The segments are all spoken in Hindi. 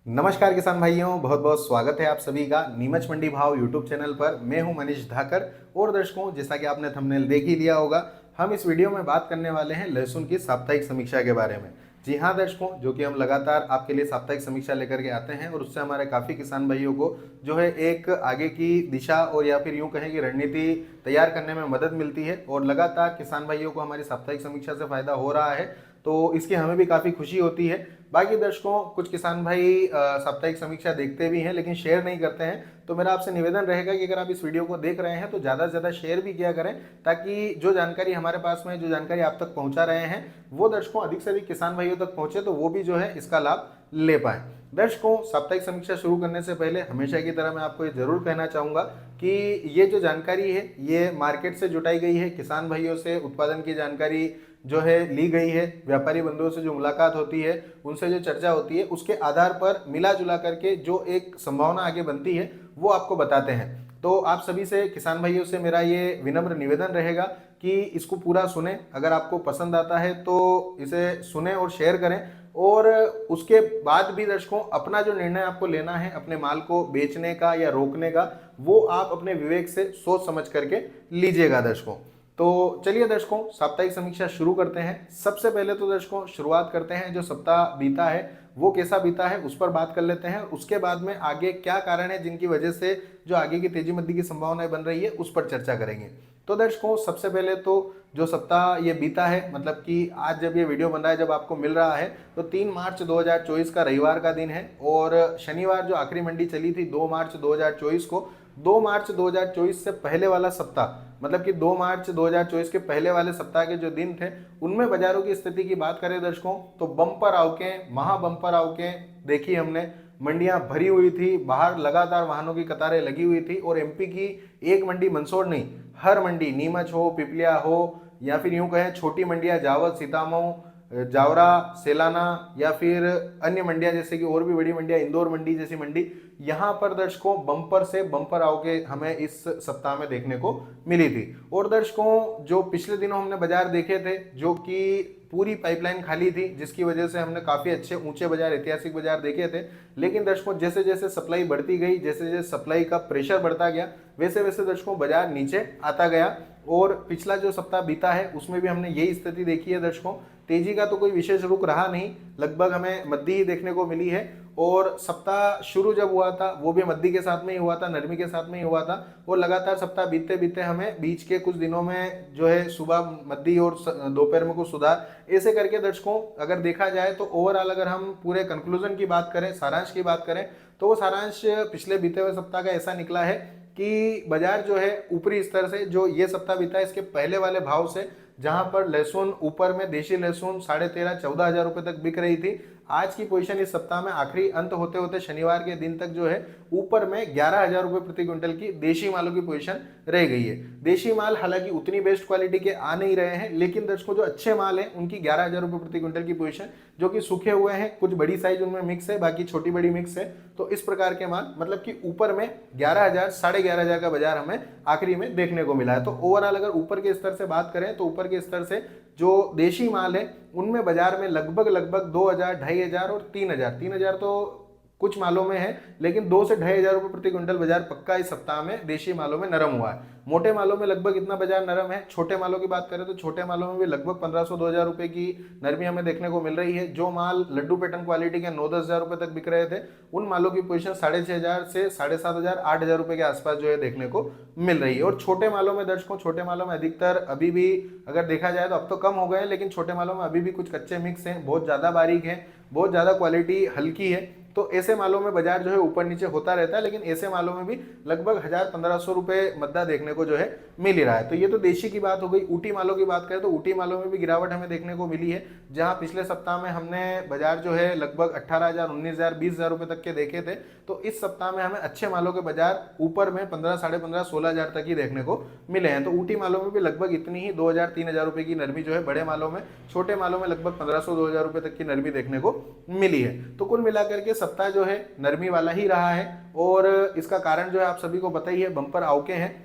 नमस्कार किसान भाइयों, बहुत बहुत स्वागत है आप सभी का नीमच मंडी भाव यूट्यूब चैनल पर। मैं हूं मनीष धाकर। और दर्शकों, जैसा कि आपने थंबनेल देख ही लिया होगा, हम इस वीडियो में बात करने वाले हैं लहसुन की साप्ताहिक समीक्षा के बारे में। जी हाँ दर्शकों, जो कि हम लगातार आपके लिए साप्ताहिक समीक्षा लेकर के आते हैं और उससे हमारे काफ़ी किसान भाइयों को जो है एक आगे की दिशा और या फिर यूँ कहें कि रणनीति तैयार करने में मदद मिलती है। और लगातार किसान भाइयों को हमारी साप्ताहिक समीक्षा से फायदा हो रहा है, तो इसकी हमें भी काफ़ी खुशी होती है। बाकी दर्शकों, कुछ किसान भाई साप्ताहिक समीक्षा देखते भी हैं लेकिन शेयर नहीं करते हैं, तो मेरा आपसे निवेदन रहेगा कि अगर आप इस वीडियो को देख रहे हैं तो ज़्यादा से ज़्यादा शेयर भी किया करें, ताकि जो जानकारी हमारे पास में, जो जानकारी आप तक पहुंचा रहे हैं, वो दर्शकों अधिक से अधिक किसान भाइयों तक पहुंचे, तो वो भी जो है इसका लाभ ले पाए। दर्शकों, साप्ताहिक समीक्षा शुरू करने से पहले हमेशा की तरह मैं आपको ये जरूर कहना चाहूँगा कि ये जो जानकारी है ये मार्केट से जुटाई गई है, किसान भाइयों से उत्पादन की जानकारी जो है ली गई है, व्यापारी बंधुओं से जो मुलाकात होती है, उनसे जो चर्चा होती है, उसके आधार पर मिला जुला करके जो एक संभावना आगे बनती है वो आपको बताते हैं। तो आप सभी से, किसान भाइयों से मेरा ये विनम्र निवेदन रहेगा कि इसको पूरा सुने। अगर आपको पसंद आता है तो इसे सुने और शेयर करें। और उसके बाद भी दर्शकों, अपना जो निर्णय आपको लेना है अपने माल को बेचने का या रोकने का, वो आप अपने विवेक से सोच समझ करके लीजिएगा दर्शकों। तो चलिए दर्शकों, साप्ताहिक समीक्षा शुरू करते हैं। सबसे पहले तो दर्शकों शुरुआत करते हैं, जो सप्ताह बीता है वो कैसा बीता है उस पर बात कर लेते हैं। उसके बाद में आगे क्या कारण है जिनकी वजह से जो आगे की तेजी मंदी की संभावनाएं बन रही है उस पर चर्चा करेंगे। तो दर्शकों, सबसे पहले तो जो सप्ताह ये बीता है, मतलब कि आज जब ये वीडियो बन रहा है, जब आपको मिल रहा है, तो 3 मार्च 2024 का रविवार का दिन है। और शनिवार जो आखिरी मंडी चली थी 2 मार्च 2024 को, 2 मार्च 2024 से पहले वाला सप्ताह, मतलब कि 2 मार्च 2024 के पहले वाले सप्ताह के जो दिन थे, उनमें बाजारों की स्थिति की बात करें दर्शकों, तो बम्पर आवकें, महा बम्पर आवकें देखी हमने। मंडियां भरी हुई थी, बाहर लगातार वाहनों की कतारें लगी हुई थी। और एमपी की एक मंडी मंदसौर नहीं, हर मंडी, नीमच हो, पिपलिया हो, या फिर यूं कहें छोटी मंडियां जावद, सीतामऊ, जावरा, सेलाना, या फिर अन्य मंडियां जैसे कि और भी बड़ी मंडियां, इंदौर मंडी जैसी मंडी, यहाँ पर दर्शकों बम्पर से बम्पर आओगे हमें इस सप्ताह में देखने को मिली थी। और दर्शकों, जो पिछले दिनों हमने बाजार देखे थे, जो कि पूरी पाइपलाइन खाली थी, जिसकी वजह से हमने काफ़ी अच्छे ऊंचे बाजार, ऐतिहासिक बाजार देखे थे। लेकिन दर्शकों, जैसे जैसे सप्लाई बढ़ती गई, जैसे जैसे सप्लाई का प्रेशर बढ़ता गया, वैसे वैसे दर्शकों बाजार नीचे आता गया। और पिछला जो सप्ताह बीता है उसमें भी हमने यही स्थिति देखी है दर्शकों। तेजी का तो कोई विशेष रुख रहा नहीं, लगभग हमें मद्दी ही देखने को मिली है। और सप्ताह शुरू जब हुआ था वो भी मद्दी के साथ में ही हुआ था, नरमी के साथ में ही हुआ था। और लगातार सप्ताह बीतते बीतते हमें बीच के कुछ दिनों में जो है सुबह मद्दी और दोपहर में कुछ सुधार, ऐसे करके दर्शकों अगर देखा जाए तो ओवरऑल अगर हम पूरे कंक्लूजन की बात करें, सारांश की बात करें, तो वो सारांश पिछले बीते हुए सप्ताह का ऐसा निकला है कि बाजार जो है ऊपरी स्तर से, जो ये सप्ताह बीता है इसके पहले वाले भाव से, जहां पर लहसुन ऊपर में देशी लहसुन 13,500-14,000 रुपए तक बिक रही थी, आज की पोजीशन इस सप्ताह में आखिरी अंत होते होते शनिवार के दिन तक जो है ऊपर में 11,000 रुपए प्रति क्विंटल की देशी मालों की पोजीशन रह गई है। देशी माल हालांकि उतनी बेस्ट क्वालिटी के आ नहीं रहे हैं, लेकिन दर्शकों जो अच्छे माल हैं उनकी 11,000 रुपए प्रति क्विंटल की पोजीशन, जो कि सूखे हुए हैं, कुछ बड़ी साइज उनमें मिक्स है, बाकी छोटी बड़ी मिक्स है। तो इस प्रकार के माल, मतलब कि ऊपर में 11,000, 11,500 का बाजार हमें आखिरी में देखने को मिला है। तो ओवरऑल अगर ऊपर के स्तर से बात करें तो ऊपर के स्तर से जो देशी माल है उनमें बाजार में लगभग 2,000, 2,500 और 3,000 तो कुछ मालों में है, लेकिन 2 से 2,500 रुपए प्रति क्विंटल बाजार पक्का इस सप्ताह में देशी मालों में नरम हुआ है। मोटे मालों में लगभग इतना बाजार नरम है। छोटे मालों की बात करें तो छोटे मालों में भी लगभग 1,500-2,000 रुपए की नरमी हमें देखने को मिल रही है। जो माल लड्डू पैटर्न क्वालिटी के 9-10,000 रुपए तक बिक रहे थे, उन मालों की पोजीशन 6,500 से 7,500, 8,000 रुपए के आसपास जो है देखने को मिल रही है। और छोटे मालों में दर्शकों, छोटे मालों में अधिकतर अभी भी अगर देखा जाए तो अब तो कम हो गए हैं, लेकिन छोटे मालों में अभी भी कुछ कच्चे मिक्स हैं, बहुत ज्यादा बारीक है, बहुत ज्यादा क्वालिटी हल्की है। तो ऐसे मालों में बाजार जो है ऊपर नीचे होता रहता है, लेकिन ऐसे मालों में भी लगभग 1,000-1,500 रुपए मद्दा देखने को जो है मिल ही रहा है। तो ये तो देशी की बात हो गई। ऊटी मालों की बात करें तो ऊटी मालों में भी गिरावट हमें देखने को मिली है, जहां पिछले सप्ताह में हमने बाजार जो है लगभग 18,000, 19,000, 20,000 रुपए तक के देखे थे, तो इस सप्ताह में हमें अच्छे मालों के बाजार ऊपर में 15, 15.5, 16,000 तक ही देखने को मिले हैं। तो ऊटी मालों में भी लगभग इतनी ही 2,000, 3,000 रुपए की नरमी जो है बड़े मालों में, छोटे मालों में लगभग 1,500, 2,000 रुपए तक की नरमी देखने को मिली है। तो कुल मिलाकर के सप्ताह जो है नरमी वाला ही रहा है। और इसका कारण जो है आप सभी को पता ही है, बम्पर आवके हैं।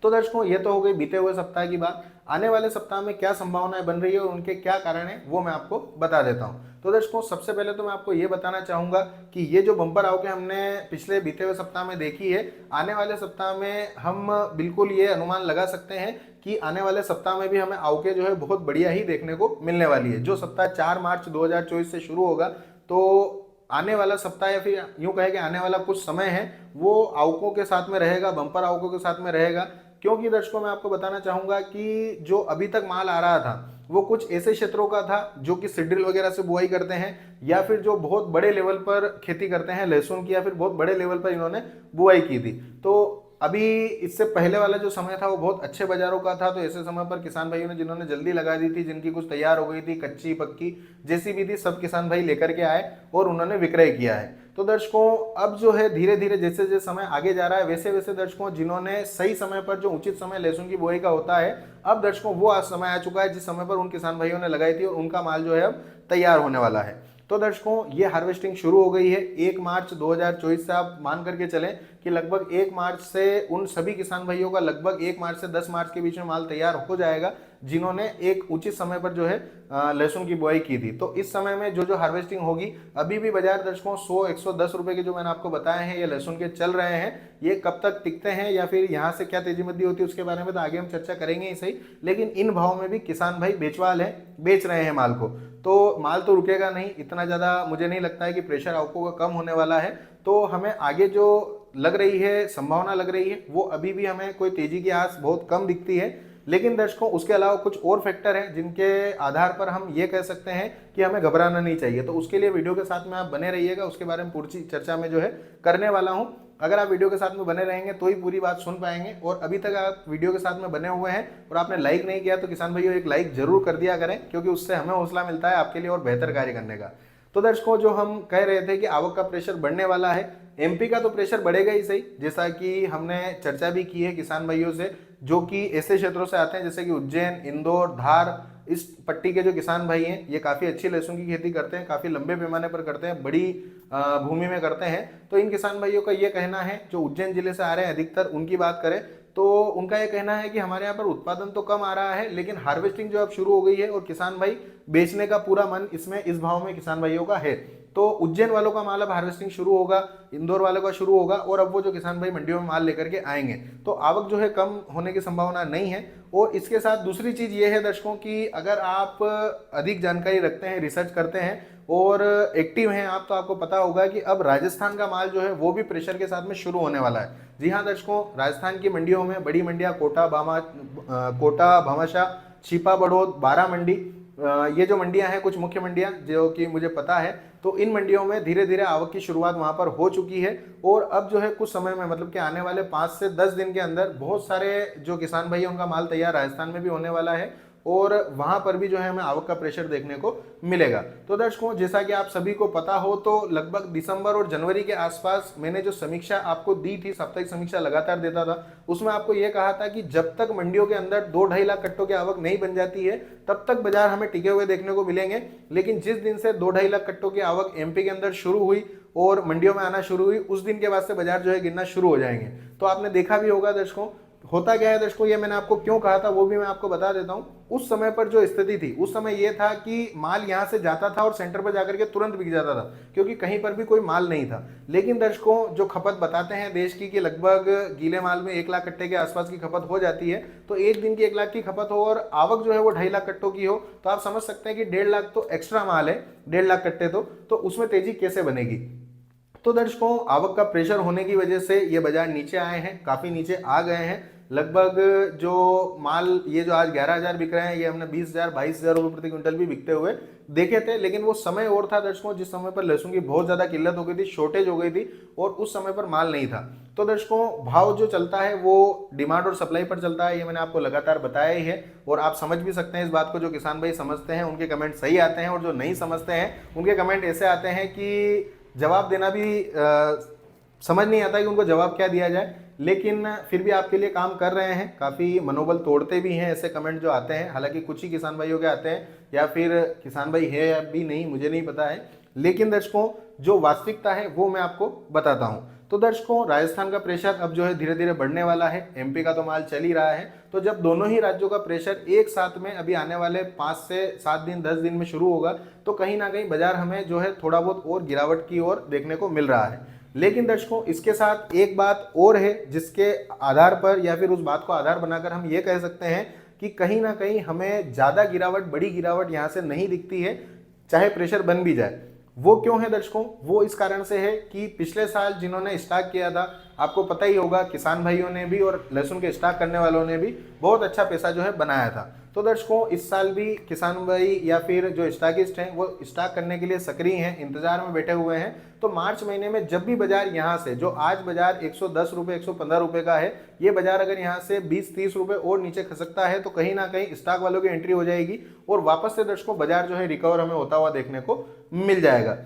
तो दर्शकों, ये तो हो गई बीते हुए सप्ताह की बात। आने वाले सप्ताह में क्या संभावनाएं बन रही है और उनके क्या कारण है वो मैं आपको बता देता हूं। तो दर्शकों सबसे पहले तो मैं आपको ये बताना चाहूँगा कि ये जो बम्पर आवकें हमने पिछले बीते हुए सप्ताह में देखी है, आने वाले सप्ताह में हम बिल्कुल ये अनुमान लगा सकते हैं कि आने वाले सप्ताह में भी हमें आवकें जो है बहुत बढ़िया ही देखने को मिलने वाली है। जो सप्ताह 4 मार्च 2024 से शुरू होगा, तो आने वाला सप्ताह या फिर यूं कहे कि आने वाला कुछ समय है वो आवकों के साथ में रहेगा, बम्पर आवकों के साथ में रहेगा। क्योंकि दर्शकों मैं आपको बताना चाहूंगा कि जो अभी तक माल आ रहा था वो कुछ ऐसे क्षेत्रों का था जो कि सीड्रिल वगैरह से बुआई करते हैं, या फिर जो बहुत बड़े लेवल पर खेती करते हैं लहसुन की, या फिर बहुत बड़े लेवल पर इन्होंने बुआई की थी। तो अभी इससे पहले वाला जो समय था वो बहुत अच्छे बाजारों का था। तो ऐसे समय पर किसान भाइयों ने जिन्होंने जल्दी लगा दी थी, जिनकी कुछ तैयार हो गई थी, कच्ची पक्की जैसी भी थी, सब किसान भाई लेकर के आए और उन्होंने विक्रय किया है। तो दर्शकों अब जो है धीरे धीरे जैसे जैसे समय आगे जा रहा है, वैसे वैसे दर्शकों जिन्होंने सही समय पर, जो उचित समय लहसुन की बुआई का होता है, अब दर्शकों वो आज समय आ चुका है जिस समय पर उन किसान भाइयों ने लगाई थी और उनका माल जो है अब तैयार होने वाला है। तो दर्शकों ये हार्वेस्टिंग शुरू हो गई है 1 मार्च 2024 से। आप मान करके चलें कि लगभग 1 मार्च से उन सभी किसान भाइयों का लगभग 1 मार्च से 10 मार्च के बीच में माल तैयार हो जाएगा जिन्होंने एक उचित समय पर जो है लहसुन की बुआई की थी। तो इस समय में जो हार्वेस्टिंग होगी, अभी भी बाजार दर्शकों 100-110 रुपए के जो मैंने आपको बताए हैं ये लहसुन के चल रहे हैं। ये कब तक टिकते हैं या फिर यहाँ से क्या तेजी मंदी होती है उसके बारे में तो आगे हम चर्चा करेंगे ही सही, लेकिन इन भाव में भी किसान भाई बेचवाल है, बेच रहे हैं माल को। तो माल तो रुकेगा नहीं, इतना ज़्यादा मुझे नहीं लगता है कि प्रेशर आपको का कम होने वाला है। तो हमें आगे जो लग रही है, संभावना लग रही है, वो अभी भी हमें कोई तेजी की आस बहुत कम दिखती है। लेकिन दर्शकों उसके अलावा कुछ और फैक्टर हैं जिनके आधार पर हम ये कह सकते हैं कि हमें घबराना नहीं चाहिए। तो उसके लिए वीडियो के साथ में आप बने रहिएगा, उसके बारे में पूरी चर्चा में जो है करने वाला हूं। अगर आप वीडियो के साथ में बने रहेंगे तो ही पूरी बात सुन पाएंगे। और अभी तक आप वीडियो के साथ में बने हुए हैं और आपने लाइक नहीं किया तो किसान भाइयों एक लाइक जरूर कर दिया करें, क्योंकि उससे हमें हौसला मिलता है आपके लिए और बेहतर कार्य करने का। तो दर्शकों जो हम कह रहे थे कि आवक का प्रेशर बढ़ने वाला है, एमपी का तो प्रेशर बढ़ेगा ही सही, जैसा कि हमने चर्चा भी की है किसान भाइयों से जो कि ऐसे क्षेत्रों से आते हैं जैसे कि उज्जैन, इंदौर, धार, इस पट्टी के जो किसान भाई हैं ये काफ़ी अच्छी लहसुन की खेती करते हैं, काफ़ी लंबे पैमाने पर करते हैं, बड़ी भूमि में करते हैं। तो इन किसान भाइयों का ये कहना है, जो उज्जैन जिले से आ रहे हैं अधिकतर, उनकी बात करें तो उनका ये कहना है कि हमारे यहाँ पर उत्पादन तो कम आ रहा है लेकिन हार्वेस्टिंग जो अब शुरू हो गई है और किसान भाई बेचने का पूरा मन इसमें, इस भाव में किसान भाइयों का है। तो उज्जैन वालों का माल अब हार्वेस्टिंग शुरू होगा, इंदौर वालों का शुरू होगा और अब वो जो किसान भाई मंडियों में माल लेकर के आएंगे, तो आवक जो है कम होने की संभावना नहीं है। और इसके साथ दूसरी चीज ये है दर्शकों कि अगर आप अधिक जानकारी रखते हैं, रिसर्च करते हैं और एक्टिव हैं आप, तो आपको पता होगा कि अब राजस्थान का माल जो है वो भी प्रेशर के साथ में शुरू होने वाला है। जी हाँ दर्शकों, राजस्थान की मंडियों में बड़ी मंडियां कोटा, भामाशाह, छिपा बड़ौद, बारा मंडी, ये जो मंडियां हैं कुछ मुख्य मंडियां जो कि मुझे पता है, तो इन मंडियों में धीरे धीरे आवक की शुरुआत वहां पर हो चुकी है। और अब जो है कुछ समय में, मतलब कि आने वाले 5 से 10 दिन के अंदर बहुत सारे जो किसान भाई उनका माल तैयार राजस्थान में भी होने वाला है और वहां पर भी जो है हमें आवक का प्रेशर देखने को मिलेगा। तो दर्शकों जैसा कि आप सभी को पता हो तो लगभग दिसंबर और जनवरी के आसपास मैंने जो समीक्षा आपको दी थी, साप्ताहिक समीक्षा लगातार देता था, उसमें आपको यह कहा था कि जब तक मंडियों के अंदर 2-2.5 लाख कट्टों की आवक नहीं बन जाती है तब तक बाजार हमें टिके हुए देखने को मिलेंगे। लेकिन जिस दिन से 2-2.5 लाख कट्टों की आवक एमपी के अंदर शुरू हुई और मंडियों में आना शुरू हुई, उस दिन के बाद से बाजार जो है गिरना शुरू हो जाएंगे। तो आपने देखा भी होगा दर्शकों, होता क्या है दर्शकों, ये मैंने आपको क्यों कहा था वो भी मैं आपको बता देता हूं। उस समय पर जो स्थिति थी, उस समय ये था कि माल यहां से जाता था और सेंटर पर जाकर के तुरंत बिक जाता था क्योंकि कहीं पर भी कोई माल नहीं था। लेकिन दर्शकों जो खपत बताते हैं देश की कि लगभग गीले माल में 1 लाख कट्टे के आसपास की खपत हो जाती है, तो एक दिन की 1 लाख की खपत हो और आवक जो है वो 2.5 लाख कट्टों की हो, तो आप समझ सकते हैं कि 1.5 लाख तो एक्स्ट्रा माल है, 1.5 लाख कट्टे तो उसमें तेजी कैसे बनेगी। तो दर्शकों आवक का प्रेशर होने की वजह से ये बाजार नीचे आए हैं, काफी नीचे आ गए हैं। लगभग जो माल ये जो आज 11,000 बिक रहे हैं, ये हमने 20,000 22,000 रुपए प्रति क्विंटल भी बिकते हुए देखे थे। लेकिन वो समय और था दर्शकों जिस समय पर लहसुन की बहुत ज्यादा किल्लत हो गई थी, शॉर्टेज हो गई थी और उस समय पर माल नहीं था। तो दर्शकों भाव जो चलता है वो डिमांड और सप्लाई पर चलता है, ये मैंने आपको लगातार बताया ही है। और आप समझ भी सकते हैं इस बात को, जो किसान भाई समझते हैं उनके कमेंट सही आते हैं और जो नहीं समझते हैं उनके कमेंट ऐसे आते हैं कि जवाब देना भी समझ नहीं आता कि उनको जवाब क्या दिया जाए। लेकिन फिर भी आपके लिए काम कर रहे हैं, काफ़ी मनोबल तोड़ते भी हैं ऐसे कमेंट जो आते हैं। हालांकि कुछ ही किसान भाइयों के आते हैं या फिर किसान भाई है या भी नहीं, मुझे नहीं पता है। लेकिन दर्शकों जो वास्तविकता है वो मैं आपको बताता हूं। तो दर्शकों राजस्थान का प्रेशर अब जो है धीरे धीरे बढ़ने वाला है, एमपी का तो माल चल ही रहा है। तो जब दोनों ही राज्यों का प्रेशर एक साथ में अभी आने वाले 5 से 7 दिन 10 दिन में शुरू होगा, तो कहीं ना कहीं बाजार हमें जो है थोड़ा बहुत और गिरावट की ओर देखने को मिल रहा है। लेकिन दर्शकों इसके साथ एक बात और है जिसके आधार पर या फिर उस बात को आधार बनाकर हम ये कह सकते हैं कि कहीं ना कहीं हमें ज्यादा गिरावट, बड़ी गिरावट यहां से नहीं दिखती है, चाहे प्रेशर बन भी जाए। वो क्यों है दर्शकों? वो इस कारण से है कि पिछले साल जिन्होंने स्टॉक किया था, आपको पता ही होगा, किसान भाइयों ने भी और लहसुन के स्टॉक करने वालों ने भी बहुत अच्छा पैसा जो है बनाया था। तो दर्शकों इस साल भी किसान भाई या फिर जो स्टॉकिस्ट हैं वो स्टॉक करने के लिए सक्रिय हैं, इंतजार में बैठे हुए हैं। तो मार्च महीने में जब भी बाजार यहाँ से, जो आज बाजार 110 रुपये 115 रुपये का है, ये बाजार अगर यहाँ से 20-30 रुपये और नीचे खसकता है तो कहीं ना कहीं स्टॉक वालों की एंट्री हो जाएगी और वापस से दर्शकों बाजार जो है रिकवर हमें होता हुआ देखने को मिल जाएगा।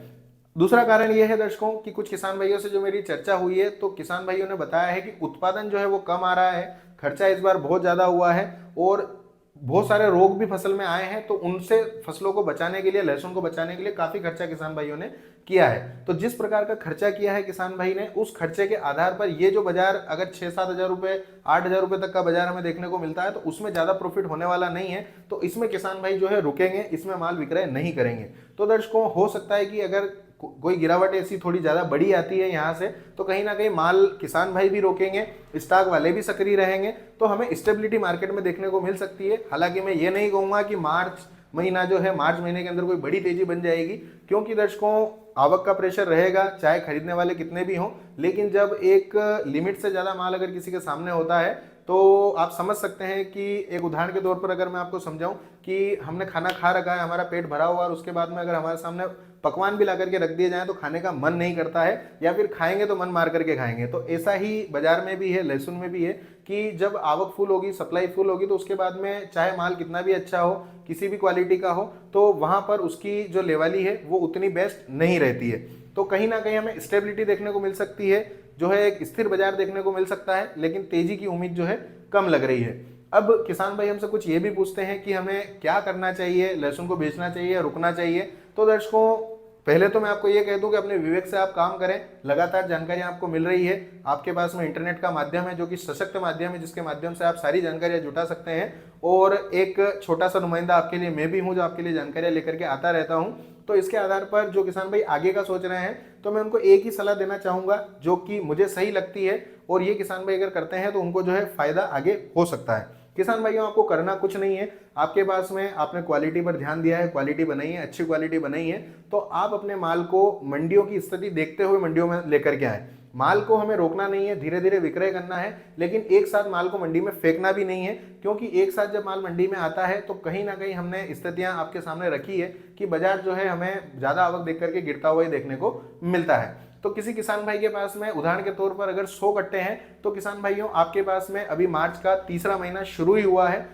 दूसरा कारण यह है दर्शकों कि कुछ किसान भाइयों से जो मेरी चर्चा हुई है, तो किसान भाइयों ने बताया है कि उत्पादन जो है वो कम आ रहा है, खर्चा इस बार बहुत ज्यादा हुआ है और बहुत सारे रोग भी फसल में आए हैं। तो उनसे फसलों को बचाने के लिए, लहसुन को बचाने के लिए काफी खर्चा किसान भाइयों ने किया है। तो जिस प्रकार का खर्चा किया है किसान भाई ने, उस खर्चे के आधार पर ये जो बाजार अगर 6-7 हजार रुपए, 8 हजार रुपए तक का बाजार हमें देखने को मिलता है, तो उसमें ज्यादा प्रॉफिट होने वाला नहीं है। तो इसमें किसान भाई जो है रुकेंगे, इसमें माल विक्रय नहीं करेंगे। तो दर्शकों हो सकता है कि अगर कोई गिरावट ऐसी थोड़ी ज्यादा बड़ी आती है यहाँ से, तो कहीं ना कहीं माल किसान भाई भी रोकेंगे, स्टॉक वाले भी सक्रिय रहेंगे, तो हमें स्टेबिलिटी मार्केट में देखने को मिल सकती है। हालांकि मैं ये नहीं कहूंगा कि मार्च महीना जो है, मार्च महीने के अंदर कोई बड़ी तेजी बन जाएगी, क्योंकि दर्शकों आवक का प्रेशर रहेगा चाहे खरीदने वाले कितने भी हों। लेकिन जब एक लिमिट से ज्यादा माल अगर किसी के सामने होता है, तो आप समझ सकते हैं कि एक उदाहरण के तौर पर अगर मैं आपको समझाऊं कि हमने खाना खा रखा है, हमारा पेट भरा हुआ, और उसके बाद में अगर हमारे सामने पकवान भी ला करके रख दिए जाए तो खाने का मन नहीं करता है, या फिर खाएंगे तो मन मार करके खाएंगे। तो ऐसा ही बाजार में भी है, लहसुन में भी है कि जब आवक फुल होगी, सप्लाई फुल होगी, तो उसके बाद में चाहे माल कितना भी अच्छा हो, किसी भी क्वालिटी का हो, तो वहां पर उसकी जो लेवली है वो उतनी बेस्ट नहीं रहती है। तो कहीं ना कहीं हमें स्टेबिलिटी देखने को मिल सकती है, जो है एक स्थिर बाजार देखने को मिल सकता है, लेकिन तेजी की उम्मीद जो है कम लग रही है। अब किसान भाई हमसे कुछ ये भी पूछते हैं कि हमें क्या करना चाहिए, लहसुन को बेचना चाहिए या रुकना चाहिए। तो दर्शकों पहले तो मैं आपको ये कह दूं कि अपने विवेक से आप काम करें, लगातार जानकारी आपको मिल रही है, आपके पास में इंटरनेट का माध्यम है जो कि सशक्त माध्यम है, जिसके माध्यम से आप सारी जानकारियां जुटा सकते हैं। और एक छोटा सा नुमाइंदा आपके लिए मैं भी हूं, जो आपके लिए जानकारियां लेकर के आता रहता हूं। तो इसके आधार पर जो किसान भाई आगे का सोच रहे हैं, तो मैं उनको एक ही सलाह देना चाहूंगा जो कि मुझे सही लगती है, और ये किसान भाई अगर करते हैं तो उनको जो है फायदा आगे हो सकता है। किसान भाइयों आपको करना कुछ नहीं है, आपके पास में आपने क्वालिटी पर ध्यान दिया है, क्वालिटी बनाई है, अच्छी क्वालिटी बनाई है, तो आप अपने माल को मंडियों की स्थिति देखते हुए मंडियों में लेकर के आए। माल को हमें रोकना नहीं है, धीरे धीरे विक्रय करना है, लेकिन एक साथ माल को मंडी में फेंकना भी नहीं है, क्योंकि एक साथ जब माल मंडी में आता है तो कहीं ना कहीं हमने स्थितियां आपके सामने रखी है कि बाजार जो है हमें ज्यादा आवक देख करके गिरता हुआ ही देखने को मिलता है। तो किसी किसान भाई के पास में उदाहरण के तौर पर अगर 100 कट्टे हैं, तो किसान भाइयों आपके पास में अभी मार्च का तीसरा महीना शुरू ही हुआ है,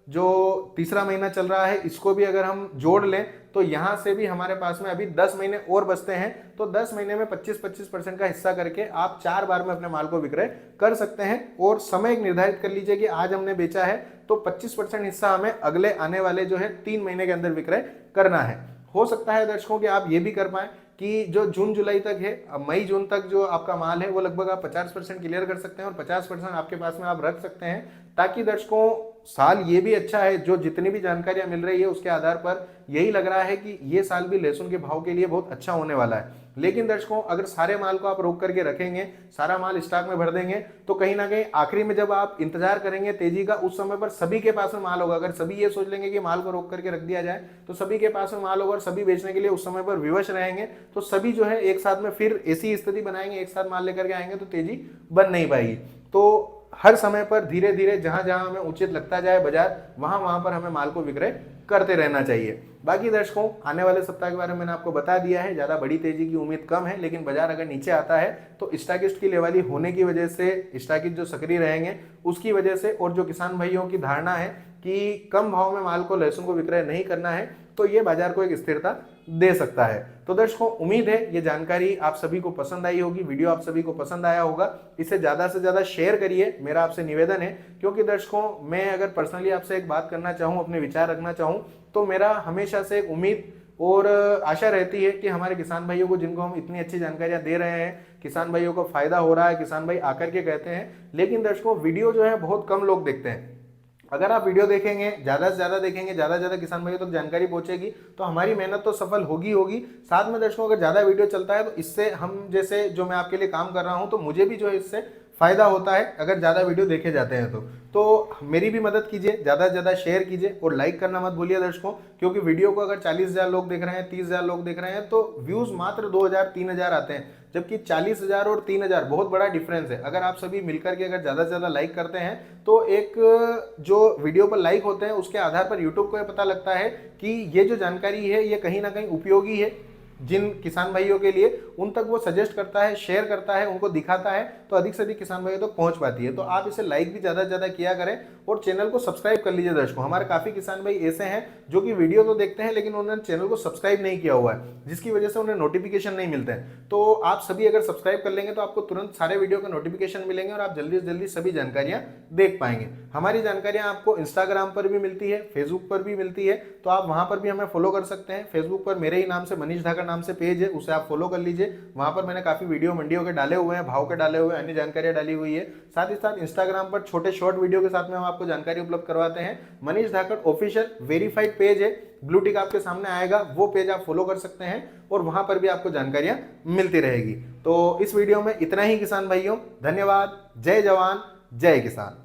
जो तीसरा महीना चल रहा है इसको भी अगर हम जोड़ लें तो यहां से भी हमारे पास में अभी 10 महीने और बचते हैं। तो 10 महीने में 25-25% का हिस्सा करके आप 4 बार में अपने माल को विक्रय कर सकते हैं। और समय एक निर्धारित कर लीजिए कि आज हमने बेचा है तो 25% हिस्सा हमें अगले आने वाले जो है 3 महीने के अंदर विक्रय करना है। हो सकता है दर्शकों कि आप ये भी कर पाए कि जो जून जुलाई तक है, मई जून तक जो आपका माल है वो लगभग आप 50% क्लियर कर सकते हैं और 50% आपके पास में आप रख सकते हैं, ताकि दर्शकों साल ये भी अच्छा है। जो जितनी भी जानकारियां मिल रही है उसके आधार पर यही लग रहा है कि ये साल भी लहसुन के भाव के लिए बहुत अच्छा होने वाला है। लेकिन दर्शकों अगर सारे माल को आप रोक करके रखेंगे, सारा माल स्टॉक में भर देंगे, तो कहीं ना कहीं आखिरी में जब आप इंतजार करेंगे तेजी का, उस समय पर सभी के पास में माल होगा। अगर सभी ये सोच लेंगे कि माल को रोक करके रख दिया जाए तो सभी के पास में माल होगा और सभी बेचने के लिए उस समय पर विवश रहेंगे, तो सभी जो है एक साथ में फिर ऐसी स्थिति बनाएंगे, एक साथ माल लेकर के आएंगे तो तेजी बन नहीं पाएगी। तो हर समय पर धीरे धीरे जहां जहां हमें उचित लगता जाए बाजार, वहां वहां पर हमें माल को विक्रय करते रहना चाहिए। बाकी दर्शकों आने वाले सप्ताह के बारे में मैंने आपको बता दिया है, ज्यादा बड़ी तेजी की उम्मीद कम है, लेकिन बाजार अगर नीचे आता है तो स्टॉकिस्ट की लेवली होने की वजह से, स्टॉकिस्ट जो सक्रिय रहेंगे उसकी वजह से, और जो किसान भाइयों की धारणा है कि कम भाव में माल को, लहसुन को विक्रय नहीं करना है, तो ये बाजार को एक स्थिरता दे सकता है। तो दर्शकों उम्मीद है ये जानकारी आप सभी को पसंद आई होगी, वीडियो आप सभी को पसंद आया होगा। इसे ज्यादा से ज्यादा शेयर करिए, मेरा आपसे निवेदन है, क्योंकि दर्शकों मैं अगर पर्सनली आपसे एक बात करना चाहूँ, अपने विचार रखना चाहूँ, तो मेरा हमेशा से एक उम्मीद और आशा रहती है कि हमारे किसान भाइयों को, जिनको हम इतनी अच्छी जानकारियां दे रहे हैं, किसान भाइयों को फायदा हो रहा है, किसान भाई आकर के कहते हैं। लेकिन दर्शकों, वीडियो जो है बहुत कम लोग देखते हैं। अगर आप वीडियो देखेंगे, ज्यादा से ज्यादा देखेंगे, ज्यादा से ज्यादा किसान भाइयों तक जानकारी पहुंचेगी, तो हमारी मेहनत तो सफल होगी होगी। साथ में दर्शकों, अगर ज्यादा वीडियो चलता है तो इससे हम, जैसे जो मैं आपके लिए काम कर रहा हूं, तो मुझे भी जो है इससे फायदा होता है अगर ज्यादा वीडियो देखे जाते हैं तो मेरी भी मदद कीजिए, ज्यादा से ज्यादा शेयर कीजिए और लाइक करना मत भूलिए दर्शकों। क्योंकि वीडियो को अगर 40,000 लोग देख रहे हैं, 30,000 लोग देख रहे हैं, तो व्यूज मात्र 2,000 3,000 आते हैं, जबकि 40,000 और 3,000 बहुत बड़ा डिफरेंस है। अगर आप सभी मिलकर के अगर ज्यादा से ज्यादा लाइक करते हैं, तो एक जो वीडियो पर लाइक होते हैं उसके आधार पर यूट्यूब को यह पता लगता है कि ये जो जानकारी है ये कहीं ना कहीं उपयोगी है जिन किसान भाइयों के लिए, उन तक वो सजेस्ट करता है, शेयर करता है, उनको दिखाता है, तो अधिक से अधिक किसान भाइयों तक पहुंच पाती है। तो आप इसे लाइक भी ज्यादा से ज्यादा किया करें और चैनल को सब्सक्राइब कर लीजिए दर्शकों। हमारे काफी किसान भाई ऐसे हैं जो कि वीडियो तो देखते हैं लेकिन उन्होंने चैनल को सब्सक्राइब नहीं किया हुआ है, जिसकी वजह से उन्हें नोटिफिकेशन नहीं मिलते हैं। तो आप सभी अगर सब्सक्राइब कर लेंगे तो आपको तुरंत सारे वीडियो का नोटिफिकेशन मिलेंगे और आप जल्दी से जल्दी सभी जानकारियां देख पाएंगे। हमारी जानकारियां आपको इंस्टाग्राम पर भी मिलती है, फेसबुक पर भी मिलती है, तो आप वहां पर भी हमें फॉलो कर सकते हैं। फेसबुक पर मेरे ही नाम से, मनीष धाकर नाम से पेज है, उसे आप फॉलो कर लीजिए। वहां पर मैंने काफी वीडियो मंडियों के डाले हुए हैं, भाव के डाले हुए हैं, अन्य जानकारियां डाली हुई है। साथ ही साथ इंस्टाग्राम पर छोटे शॉर्ट वीडियो के साथ में हम आपको जानकारी उपलब्ध करवाते हैं। मनीष धाकर ऑफिशियल वेरीफाइड पेज है, ब्लू टिक आपके सामने आएगा, वो पेज आप फॉलो कर सकते हैं और वहां पर भी आपको जानकारियां मिलती रहेगी। तो इस वीडियो में इतना ही किसान भाइयों, धन्यवाद। जय जवान जय किसान।